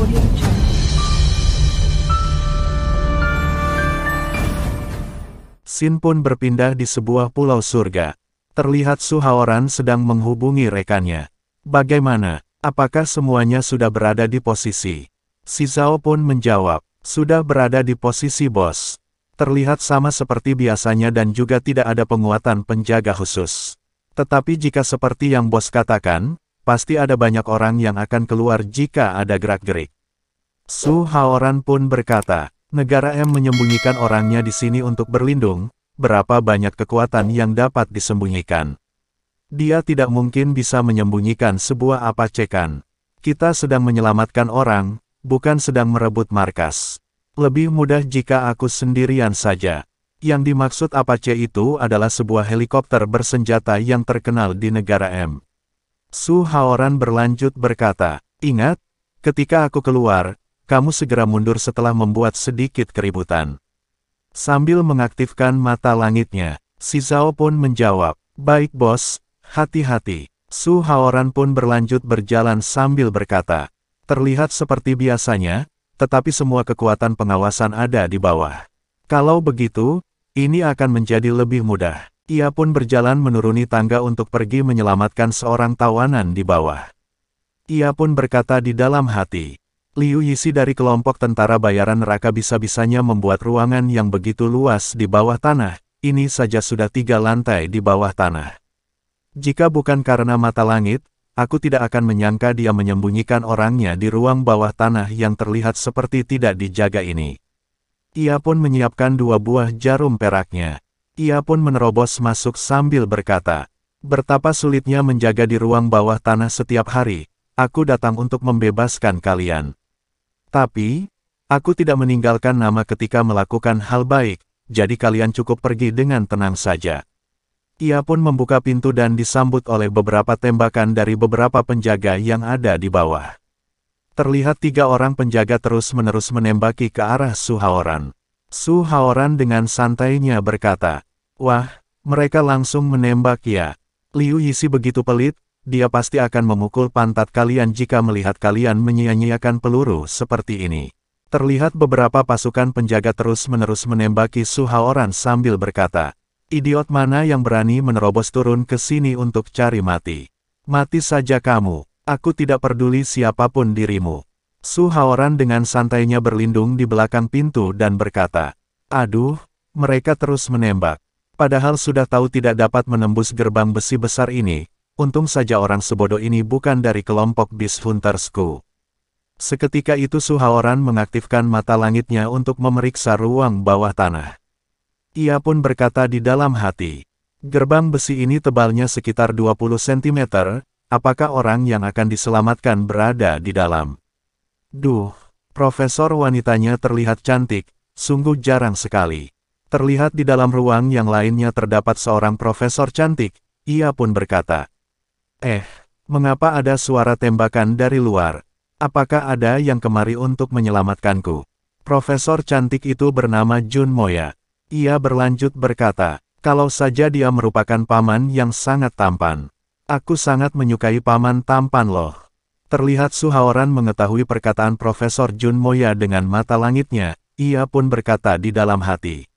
Audio Jungle. Scene pun berpindah di sebuah pulau surga. Terlihat Su Haoran sedang menghubungi rekannya. Bagaimana? Apakah semuanya sudah berada di posisi? Si Zhao pun menjawab, sudah berada di posisi bos. Terlihat sama seperti biasanya dan juga tidak ada penguatan penjaga khusus. Tetapi jika seperti yang bos katakan, pasti ada banyak orang yang akan keluar jika ada gerak-gerik. Su Haoran pun berkata, negara M menyembunyikan orangnya di sini untuk berlindung, berapa banyak kekuatan yang dapat disembunyikan. Dia tidak mungkin bisa menyembunyikan sebuah apacekan. Kita sedang menyelamatkan orang, bukan sedang merebut markas. Lebih mudah jika aku sendirian saja. Yang dimaksud Apache itu adalah sebuah helikopter bersenjata yang terkenal di negara M. Su Haoran berlanjut berkata, ingat, ketika aku keluar, kamu segera mundur setelah membuat sedikit keributan. Sambil mengaktifkan mata langitnya, si Zhao pun menjawab, baik bos, hati-hati. Su Haoran pun berlanjut berjalan sambil berkata, terlihat seperti biasanya, tetapi semua kekuatan pengawasan ada di bawah. Kalau begitu, ini akan menjadi lebih mudah. Ia pun berjalan menuruni tangga untuk pergi menyelamatkan seorang tawanan di bawah. Ia pun berkata di dalam hati, Liu Yixi dari kelompok tentara bayaran neraka bisa-bisanya membuat ruangan yang begitu luas di bawah tanah, ini saja sudah 3 lantai di bawah tanah. Jika bukan karena mata langit, aku tidak akan menyangka dia menyembunyikan orangnya di ruang bawah tanah yang terlihat seperti tidak dijaga ini. Ia pun menyiapkan 2 buah jarum peraknya. Ia pun menerobos masuk sambil berkata, betapa sulitnya menjaga di ruang bawah tanah setiap hari, aku datang untuk membebaskan kalian. Tapi, aku tidak meninggalkan nama ketika melakukan hal baik, jadi kalian cukup pergi dengan tenang saja. Ia pun membuka pintu dan disambut oleh beberapa tembakan dari beberapa penjaga yang ada di bawah. Terlihat 3 orang penjaga terus-menerus menembaki ke arah Su Haoran. Su Haoran dengan santainya berkata, wah, mereka langsung menembak ya. Liu Yixi begitu pelit, dia pasti akan memukul pantat kalian jika melihat kalian menyia-nyiakan peluru seperti ini. Terlihat beberapa pasukan penjaga terus-menerus menembaki Su Haoran sambil berkata, idiot mana yang berani menerobos turun ke sini untuk cari mati. Mati saja kamu, aku tidak peduli siapapun dirimu. Su Haoran dengan santainya berlindung di belakang pintu dan berkata, aduh, mereka terus menembak. Padahal sudah tahu tidak dapat menembus gerbang besi besar ini, untung saja orang sebodoh ini bukan dari kelompok Beast Huntersku. Seketika itu Su Haoran mengaktifkan mata langitnya untuk memeriksa ruang bawah tanah. Ia pun berkata di dalam hati, gerbang besi ini tebalnya sekitar 20 cm, apakah orang yang akan diselamatkan berada di dalam? Duh, profesor wanitanya terlihat cantik, sungguh jarang sekali. Terlihat di dalam ruang yang lainnya terdapat seorang profesor cantik, ia pun berkata, mengapa ada suara tembakan dari luar? Apakah ada yang kemari untuk menyelamatkanku? Profesor cantik itu bernama Jun Moya. Ia berlanjut berkata, kalau saja dia merupakan paman yang sangat tampan. Aku sangat menyukai paman tampan loh. Terlihat Su Haoran mengetahui perkataan Profesor Jun Moya dengan mata langitnya, ia pun berkata di dalam hati.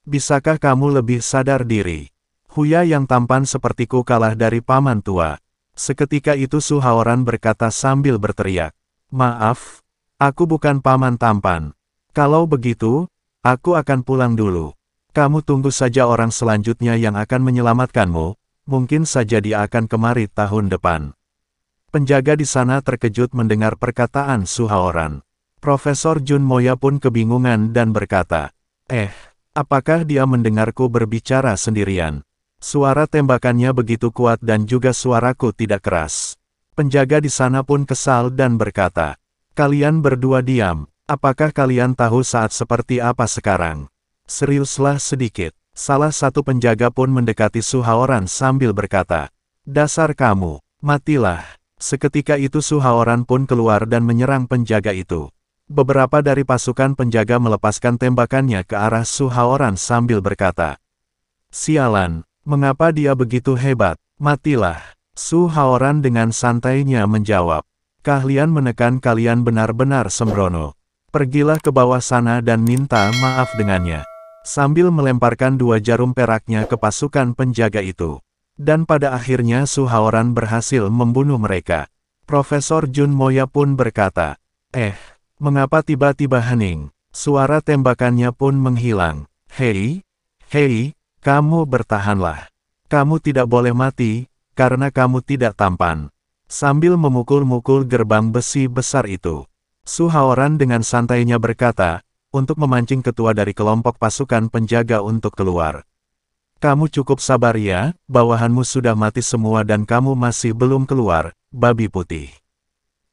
Bisakah kamu lebih sadar diri? Huya yang tampan sepertiku kalah dari paman tua. Seketika itu Su Haoran berkata sambil berteriak. Maaf, aku bukan paman tampan. Kalau begitu, aku akan pulang dulu. Kamu tunggu saja orang selanjutnya yang akan menyelamatkanmu, mungkin saja dia akan kemari tahun depan. Penjaga di sana terkejut mendengar perkataan Su Haoran. Profesor Jun Moya pun kebingungan dan berkata, apakah dia mendengarku berbicara sendirian? Suara tembakannya begitu kuat dan juga suaraku tidak keras. Penjaga di sana pun kesal dan berkata, kalian berdua diam, apakah kalian tahu saat seperti apa sekarang? Seriuslah sedikit. Salah satu penjaga pun mendekati Su Haoran sambil berkata, dasar kamu, matilah. Seketika itu Su Haoran pun keluar dan menyerang penjaga itu. Beberapa dari pasukan penjaga melepaskan tembakannya ke arah Su Haoran sambil berkata, sialan, mengapa dia begitu hebat? Matilah. Su Haoran dengan santainya menjawab, Keahlian menekan kalian benar-benar sembrono. Pergilah ke bawah sana dan minta maaf dengannya. Sambil melemparkan 2 jarum peraknya ke pasukan penjaga itu. Dan pada akhirnya Su Haoran berhasil membunuh mereka. Profesor Jun Moya pun berkata, mengapa tiba-tiba hening? Suara tembakannya pun menghilang. Hei, kamu bertahanlah. Kamu tidak boleh mati, karena kamu tidak tampan. Sambil memukul-mukul gerbang besi besar itu, Su Haoran dengan santainya berkata, untuk memancing ketua dari kelompok pasukan penjaga untuk keluar. Kamu cukup sabar ya, bawahanmu sudah mati semua dan kamu masih belum keluar, babi putih.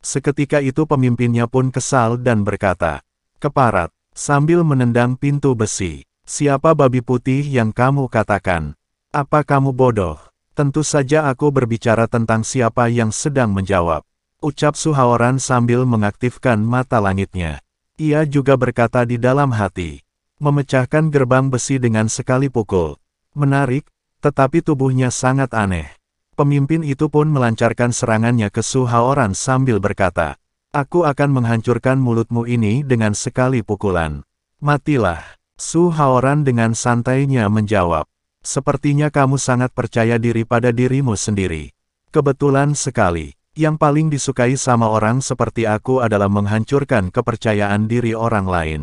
Seketika itu pemimpinnya pun kesal dan berkata, keparat, sambil menendang pintu besi. Siapa babi putih yang kamu katakan? Apa kamu bodoh? Tentu saja aku berbicara tentang siapa yang sedang menjawab. Ucap Su Haoran sambil mengaktifkan mata langitnya. Ia juga berkata di dalam hati. Memecahkan gerbang besi dengan sekali pukul. Menarik, tetapi tubuhnya sangat aneh. Pemimpin itu pun melancarkan serangannya ke Su Haoran sambil berkata, aku akan menghancurkan mulutmu ini dengan sekali pukulan. Matilah. Su Haoran dengan santainya menjawab, sepertinya kamu sangat percaya diri pada dirimu sendiri. Kebetulan sekali, yang paling disukai sama orang seperti aku adalah menghancurkan kepercayaan diri orang lain.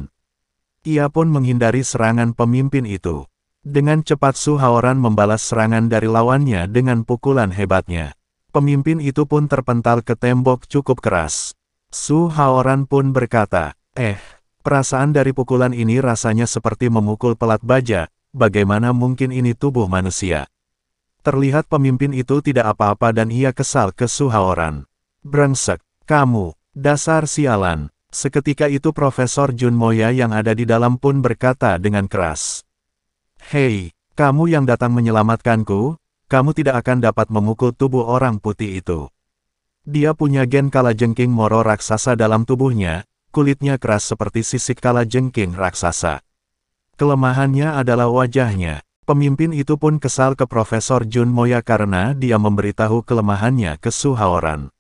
Ia pun menghindari serangan pemimpin itu. Dengan cepat Su Haoran membalas serangan dari lawannya dengan pukulan hebatnya. Pemimpin itu pun terpental ke tembok cukup keras. Su Haoran pun berkata, perasaan dari pukulan ini rasanya seperti memukul pelat baja, bagaimana mungkin ini tubuh manusia? Terlihat pemimpin itu tidak apa-apa dan ia kesal ke Su Haoran. Brengsek, kamu, dasar sialan. Seketika itu Profesor Jun Moya yang ada di dalam pun berkata dengan keras. Hei, kamu yang datang menyelamatkanku, kamu tidak akan dapat memukul tubuh orang putih itu. Dia punya gen kalajengking moro raksasa dalam tubuhnya, kulitnya keras seperti sisik kalajengking raksasa. Kelemahannya adalah wajahnya. Pemimpin itu pun kesal ke Profesor Jun Moya karena dia memberitahu kelemahannya ke Su Haoran.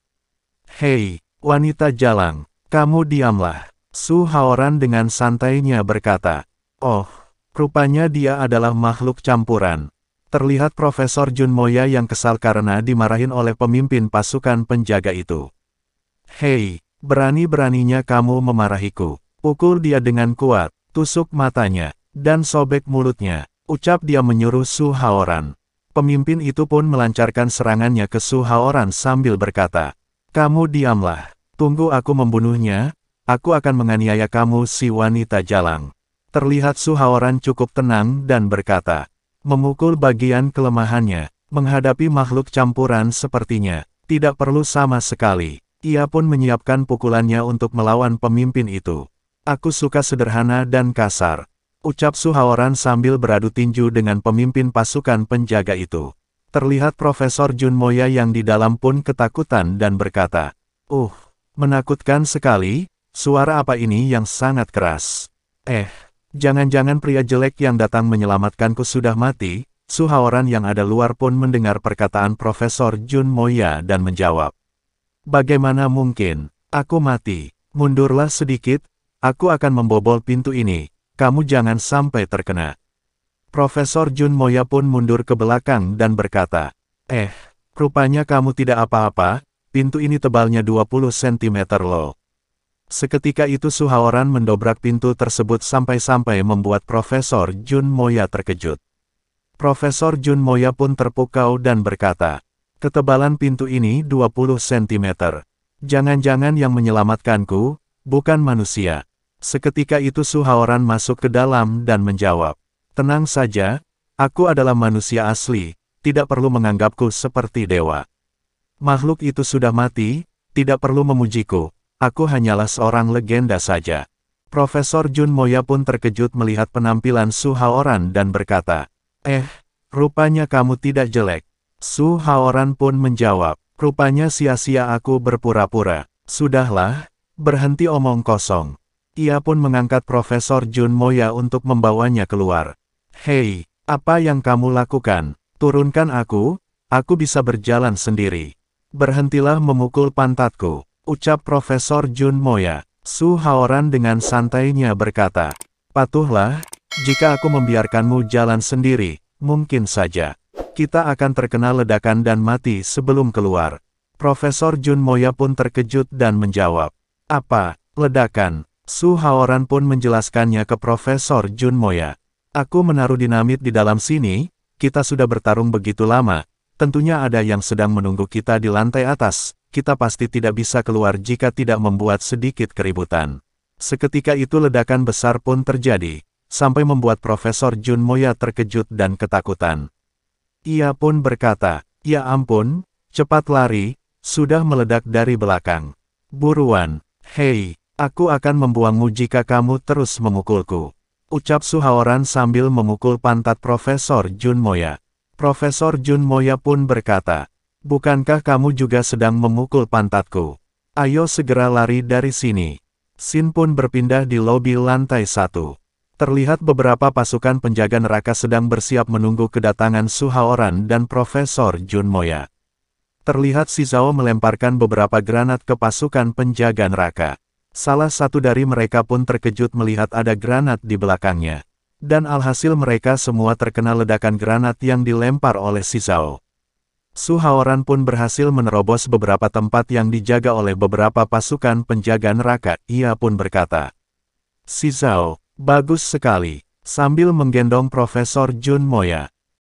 Hei, wanita jalang, kamu diamlah. Su Haoran dengan santainya berkata, oh, rupanya dia adalah makhluk campuran. Terlihat Profesor Jun Moya yang kesal karena dimarahin oleh pemimpin pasukan penjaga itu. Hei, berani-beraninya kamu memarahiku. Pukul dia dengan kuat, tusuk matanya, dan sobek mulutnya. Ucap dia menyuruh Su Haoran. Pemimpin itu pun melancarkan serangannya ke Su Haoran sambil berkata, kamu diamlah, tunggu aku membunuhnya, aku akan menganiaya kamu si wanita jalang. Terlihat Su Haoran cukup tenang dan berkata, memukul bagian kelemahannya, menghadapi makhluk campuran sepertinya, tidak perlu sama sekali. Ia pun menyiapkan pukulannya untuk melawan pemimpin itu. Aku suka sederhana dan kasar. Ucap Su Haoran sambil beradu tinju dengan pemimpin pasukan penjaga itu. Terlihat Profesor Jun Moya yang di dalam pun ketakutan dan berkata, menakutkan sekali, suara apa ini yang sangat keras. Jangan-jangan pria jelek yang datang menyelamatkanku sudah mati. Su Haoran yang ada luar pun mendengar perkataan Profesor Jun Moya dan menjawab. Bagaimana mungkin, aku mati, mundurlah sedikit, aku akan membobol pintu ini, kamu jangan sampai terkena. Profesor Jun Moya pun mundur ke belakang dan berkata, rupanya kamu tidak apa-apa, pintu ini tebalnya 20 cm loh. Seketika itu Su Haoran mendobrak pintu tersebut sampai-sampai membuat Profesor Jun Moya terkejut. Profesor Jun Moya pun terpukau dan berkata, ketebalan pintu ini 20 cm. Jangan-jangan yang menyelamatkanku, bukan manusia. Seketika itu Su Haoran masuk ke dalam dan menjawab, tenang saja, aku adalah manusia asli, tidak perlu menganggapku seperti dewa. Makhluk itu sudah mati, tidak perlu memujiku. Aku hanyalah seorang legenda saja. Profesor Jun Moya pun terkejut melihat penampilan Su Haoran dan berkata, rupanya kamu tidak jelek. Su Haoran pun menjawab, rupanya sia-sia aku berpura-pura. Sudahlah, berhenti omong kosong. Ia pun mengangkat Profesor Jun Moya untuk membawanya keluar. Hei, apa yang kamu lakukan? Turunkan aku bisa berjalan sendiri. Berhentilah memukul pantatku. ucap Profesor Jun Moya. Su Haoran dengan santainya berkata, patuhlah, jika aku membiarkanmu jalan sendiri, mungkin saja kita akan terkena ledakan dan mati sebelum keluar. Profesor Jun Moya pun terkejut dan menjawab, apa, ledakan? Su Haoran pun menjelaskannya ke Profesor Jun Moya. Aku menaruh dinamit di dalam sini, kita sudah bertarung begitu lama, tentunya ada yang sedang menunggu kita di lantai atas, kita pasti tidak bisa keluar jika tidak membuat sedikit keributan. Seketika itu ledakan besar pun terjadi, sampai membuat Profesor Jun Moya terkejut dan ketakutan. Ia pun berkata, ya ampun, cepat lari, sudah meledak dari belakang. Buruan, hei. Aku akan membuangmu jika kamu terus memukulku. Ucap Su Haoran sambil memukul pantat Profesor Jun Moya. Profesor Jun Moya pun berkata, bukankah kamu juga sedang memukul pantatku? Ayo segera lari dari sini. Sin pun berpindah di lobi lantai 1. Terlihat beberapa pasukan penjaga neraka sedang bersiap menunggu kedatangan Su Haoran dan Profesor Jun Moya. Terlihat Si Zhao melemparkan beberapa granat ke pasukan penjaga neraka. Salah satu dari mereka pun terkejut melihat ada granat di belakangnya. Dan alhasil mereka semua terkena ledakan granat yang dilempar oleh Si Zhao. Su Haoran pun berhasil menerobos beberapa tempat yang dijaga oleh beberapa pasukan penjaga neraka. Ia pun berkata, Si Zhao, bagus sekali. Sambil menggendong Profesor Jun Moya,